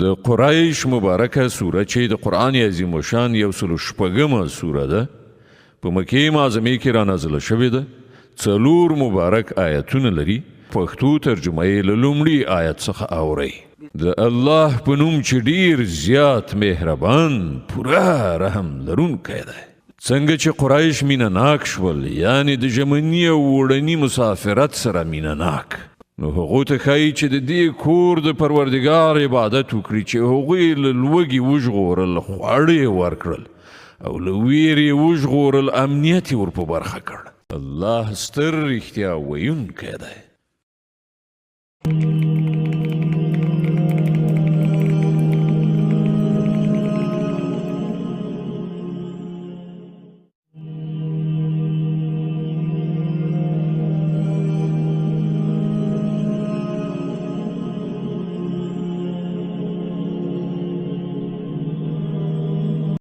د قریش مبارکه سوره چې د قرآن عظیم الشان 106 سوره ده په مکې معظمې کې را نازله شوې ده. 4 مبارک آیتونه لري. پښتو ترجمه یې له لومړي آیت څخه اورئ. د الله په نوم چې ډیر زیات مهربان پوره رحم لرونکی دی. څنګه چې قریش مینه ناک شول، یعنی د ژمني او وړني مسافرت سره مینه ناک، نو هغو ته ښایي چې د دې کور د پروردګار عبادت وکړي چې هغوی له لوږې وژغورل، خواړه یې ورکړل او له ویرې وژغورل، امنیت یې ور په برخه کړ. الله ستر رښتیا ویونکی دی.